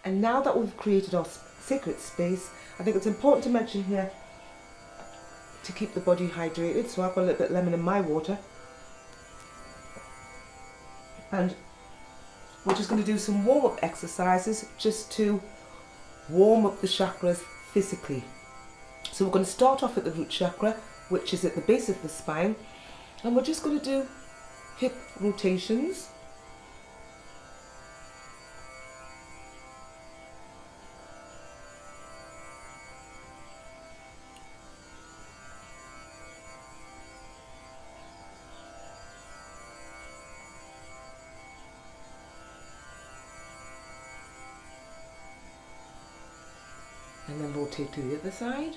And now that we've created our sacred space, I think it's important to mention here to keep the body hydrated. So I've got a little bit of lemon in my water. And we're just going to do some warm-up exercises just to warm up the chakras physically. So we're going to start off at the root chakra, which is at the base of the spine. And we're just going to do hip rotations. And then rotate to the other side.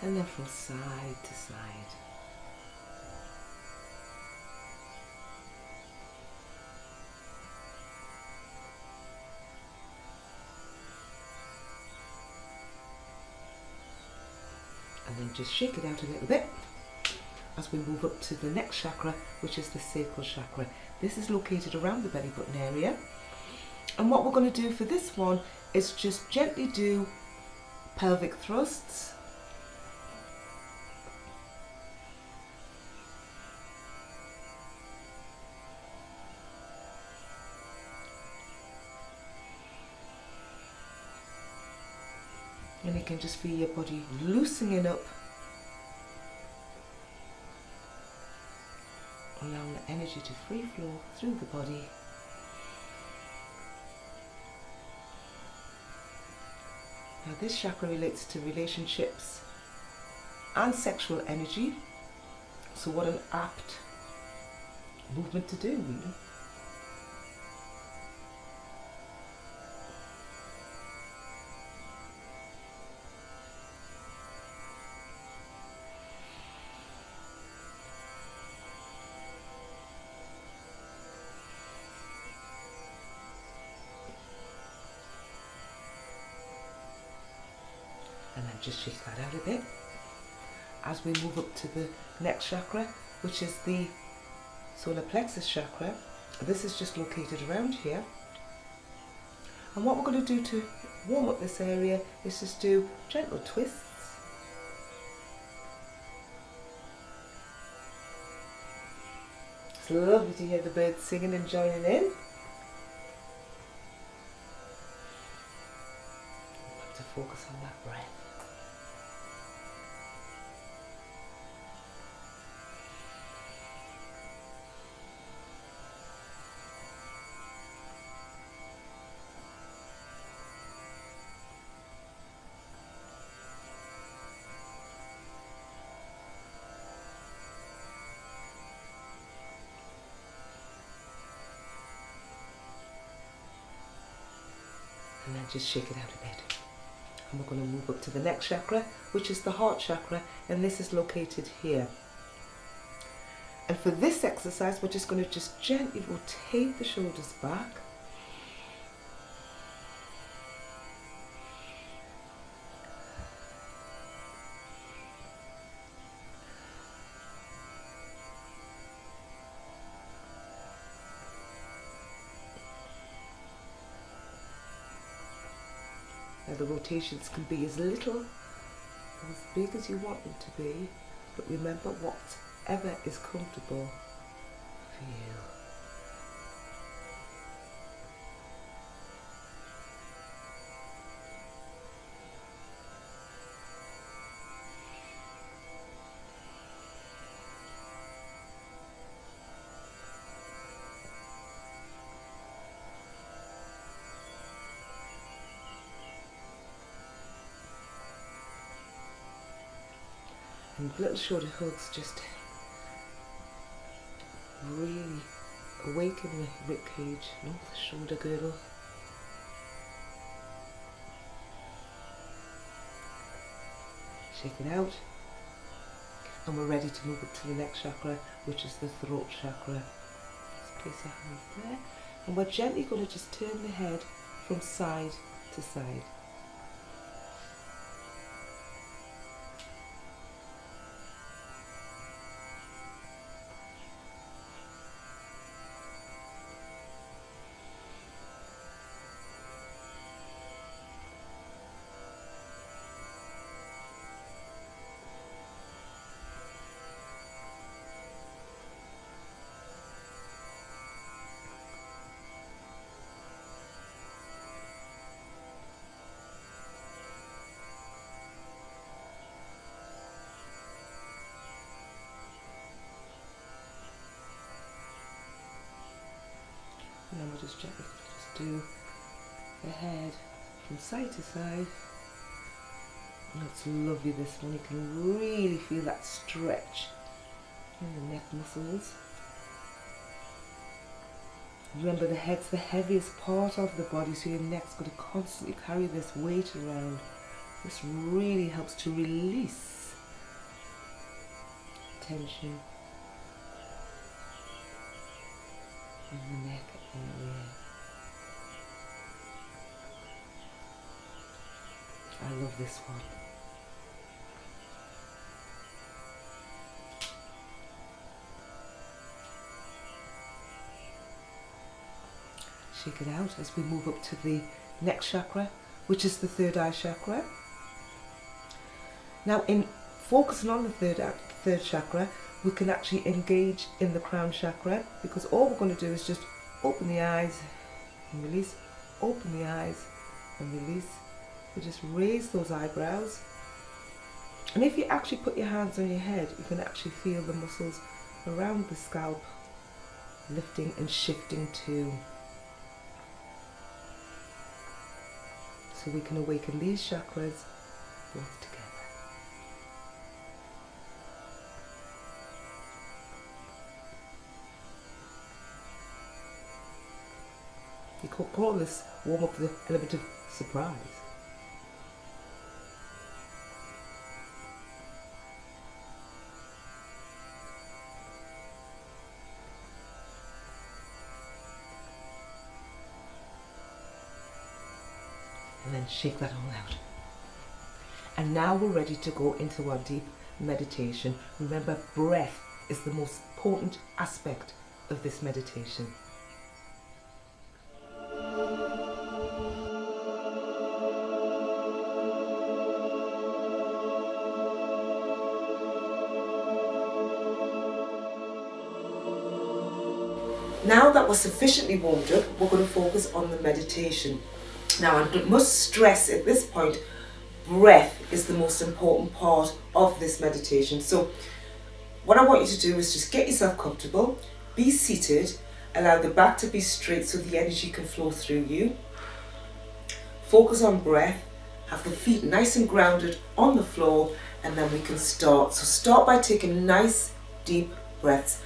And then from side to side. And then just shake it out a little bit as we move up to the next chakra, which is the sacral chakra. This is located around the belly button area. And what we're going to do for this one is just gently do pelvic thrusts. And you can just feel your body loosening up, allowing the energy to free flow through the body. Now this chakra relates to relationships and sexual energy, so what an apt movement to do, really. And then just shake that out a bit as we move up to the next chakra, which is the solar plexus chakra. This is just located around here. And what we're going to do to warm up this area is just do gentle twists. It's lovely to hear the birds singing and joining in. Back to focus on that breath. And then just shake it out a bit. And we're going to move up to the next chakra, which is the heart chakra, and this is located here. And for this exercise, we're just going to just gently rotate the shoulders back. Now the rotations can be as little or as big as you want them to be, but remember, whatever is comfortable for you. And little shoulder hugs just really awaken the ribcage, not the shoulder girdle. Shake it out. And we're ready to move up to the next chakra, which is the throat chakra. Just place our hands there. And we're gently going to just turn the head from side to side. And then we'll just gently do the head from side to side. And it's lovely, this one. You can really feel that stretch in the neck muscles. Remember, the head's the heaviest part of the body, so your neck's going to constantly carry this weight around. This really helps to release tension in the neck area. I love this one. Shake it out as we move up to the next chakra, which is the third eye chakra. Now, in focusing on the third chakra, we can actually engage in the crown chakra, because all we're going to do is just open the eyes and release, open the eyes and release. We just raise those eyebrows. And if you actually put your hands on your head, you can actually feel the muscles around the scalp lifting and shifting too. So we can awaken these chakras both together. You could call this warm up the element of surprise. And then shake that all out. And now we're ready to go into our deep meditation. Remember, breath is the most important aspect of this meditation. Now that we're sufficiently warmed up, we're going to focus on the meditation. Now, I must stress at this point, breath is the most important part of this meditation. So what I want you to do is just get yourself comfortable, be seated, allow the back to be straight so the energy can flow through you. Focus on breath, have the feet nice and grounded on the floor, and then we can start. So start by taking nice deep breaths,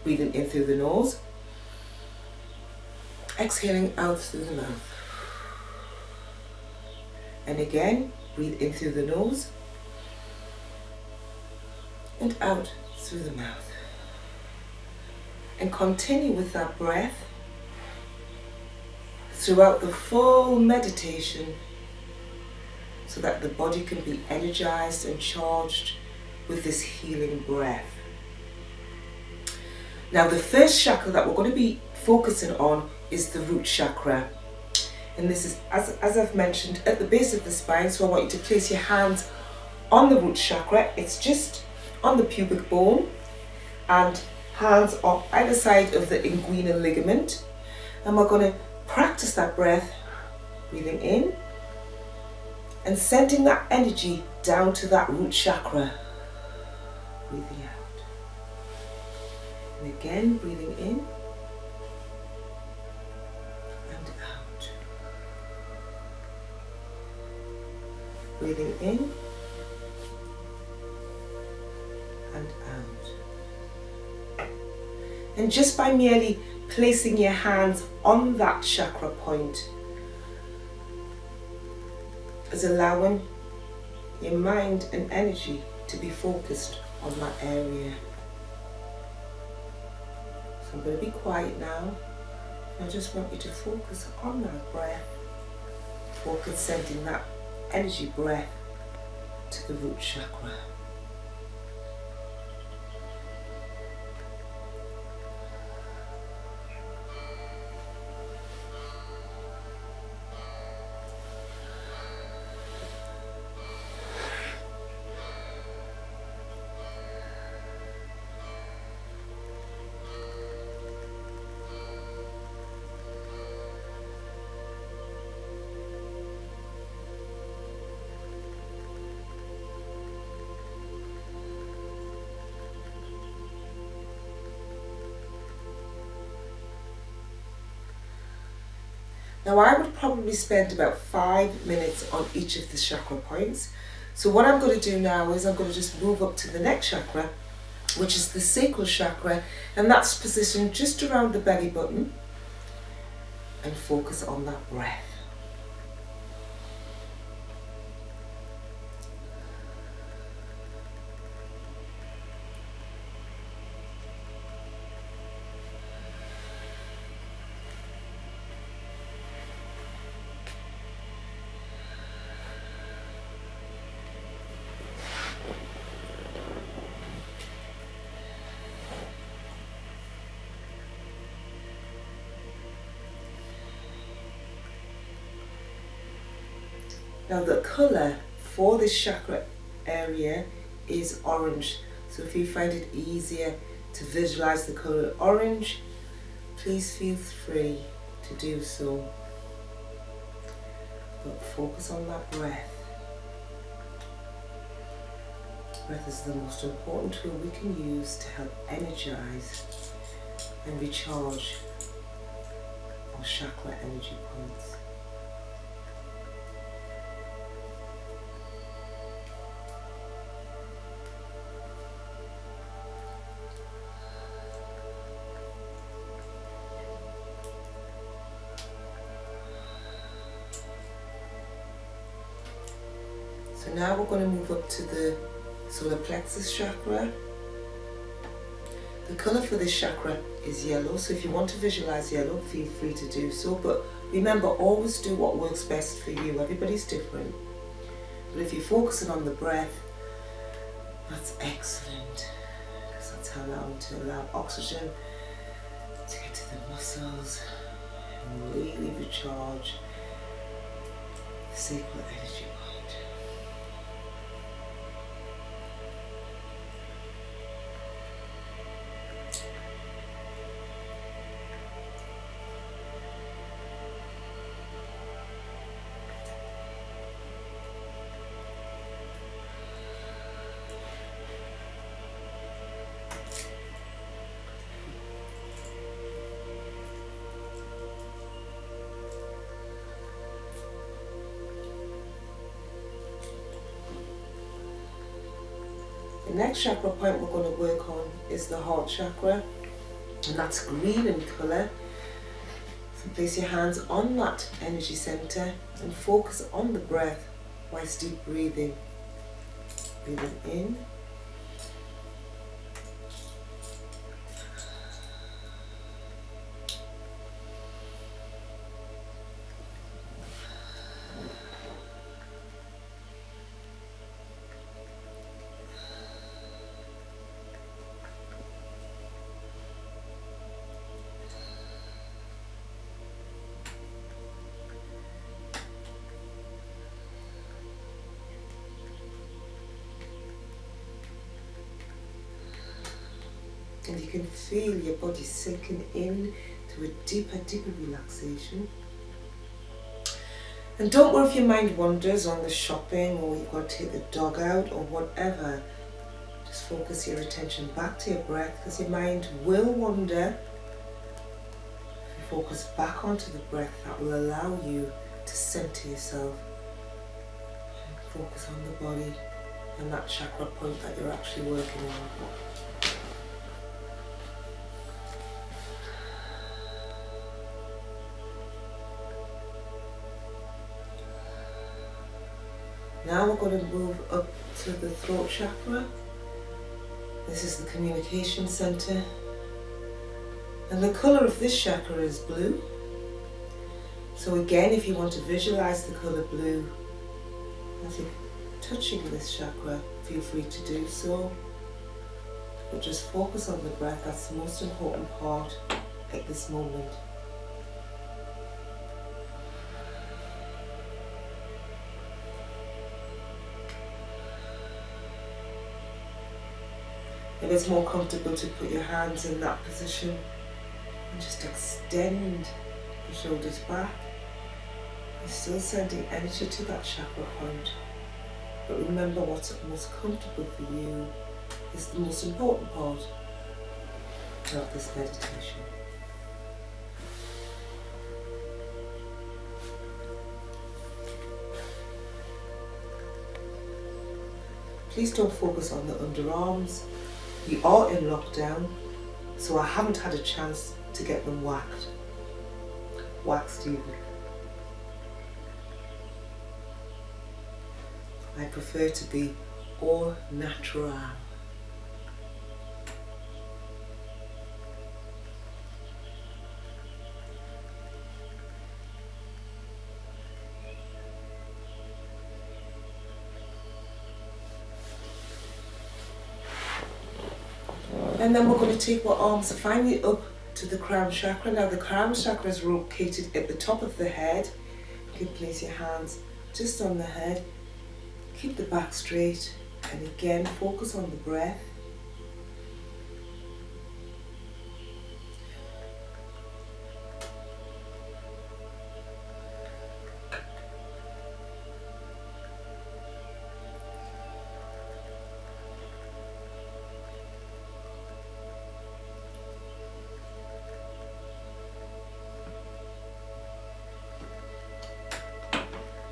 breathing in through the nose, exhaling out through the mouth. And again, breathe in through the nose and out through the mouth. And continue with that breath throughout the full meditation so that the body can be energized and charged with this healing breath. Now, the first chakra that we're going to be focusing on is the root chakra. And this is, as I've mentioned, at the base of the spine. So I want you to place your hands on the root chakra. It's just on the pubic bone, and hands on either side of the inguinal ligament. And we're going to practice that breath, breathing in and sending that energy down to that root chakra. Breathing out. And again, breathing in. Breathing in and out. And just by merely placing your hands on that chakra point is allowing your mind and energy to be focused on that area. So I'm going to be quiet now. I just want you to focus on that breath. Focus sending that energy breath to the root chakra. Now I would probably spend about 5 minutes on each of the chakra points. So what I'm going to do now is I'm going to just move up to the next chakra, which is the sacral chakra, and that's positioned just around the belly button, and focus on that breath. Now the colour for this chakra area is orange. So if you find it easier to visualize the colour orange, please feel free to do so. But focus on that breath. Breath is the most important tool we can use to help energize and recharge our chakra energy points. So now we're going to move up to the solar plexus chakra. The colour for this chakra is yellow, so if you want to visualise yellow, feel free to do so. But remember, always do what works best for you. Everybody's different. But if you're focusing on the breath, that's excellent. Because that's allowing to allow oxygen to get to the muscles and really recharge the sacral energy point. The next chakra point we're going to work on is the heart chakra, and that's green in colour. So place your hands on that energy centre and focus on the breath whilst deep breathing. Breathing in. And you can feel your body sinking in to a deeper relaxation. And don't worry if your mind wanders on the shopping or you've got to take the dog out or whatever. Just focus your attention back to your breath, because your mind will wander. If you focus back onto the breath, that will allow you to center yourself. And focus on the body and that chakra point that you're actually working on. Now we're going to move up to the throat chakra. This is the communication center. And the colour of this chakra is blue. So again, if you want to visualize the colour blue as you're touching this chakra, feel free to do so. But just focus on the breath. That's the most important part at this moment. If it's more comfortable to put your hands in that position and just extend the shoulders back, you're still sending energy to that chakra point. But remember, what's most comfortable for you is the most important part of this meditation. Please don't focus on the underarms. We are in lockdown, so I haven't had a chance to get them waxed even. I prefer to be au natural. And then we're going to take our arms finally up to the crown chakra. Now the crown chakra is located at the top of the head. You can place your hands just on the head. Keep the back straight and again focus on the breath.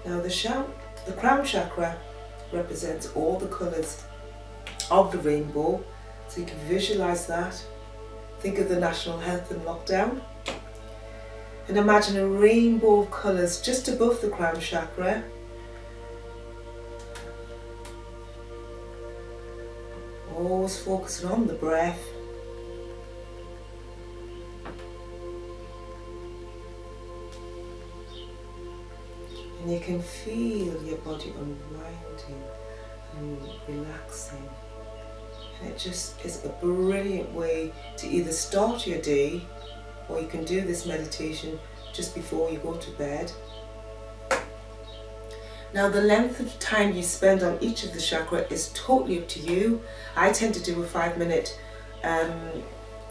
Now the crown chakra represents all the colours of the rainbow, so you can visualise that. Think of the national health and lockdown and imagine a rainbow of colours just above the crown chakra. Always focusing on the breath. And you can feel your body unwinding and relaxing. And it just is a brilliant way to either start your day, or you can do this meditation just before you go to bed. Now the length of time you spend on each of the chakra is totally up to you. I tend to do a 5-minute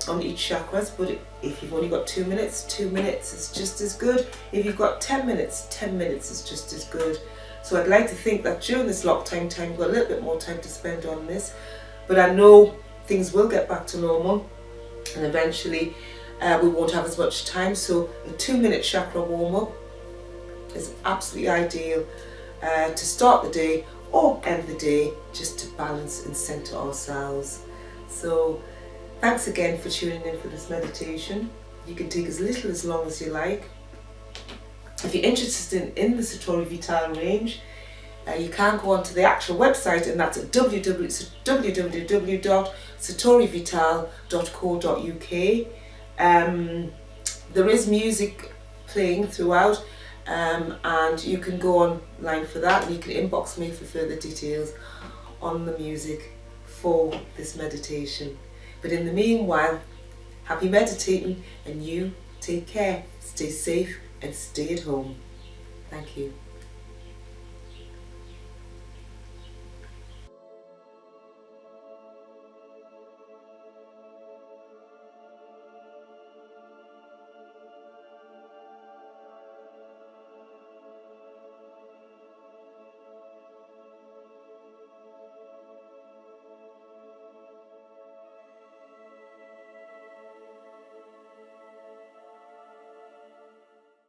on each chakras, but if you've only got 2 minutes, 2 minutes is just as good. If you've got 10 minutes, 10 minutes is just as good. So I'd like to think that during this lockdown time, we've got a little bit more time to spend on this, but I know things will get back to normal and eventually we won't have as much time. So a 2-minute chakra warm-up is absolutely ideal to start the day or end the day, just to balance and center ourselves. So thanks again for tuning in for this meditation. You can take as little as long as you like. If you're interested in the Satori Vital range, you can go onto the actual website, and that's at www.satorivital.co.uk. There is music playing throughout, and you can go online for that, and you can inbox me for further details on the music for this meditation. But in the meanwhile, happy meditating, and you take care, stay safe and stay at home. Thank you.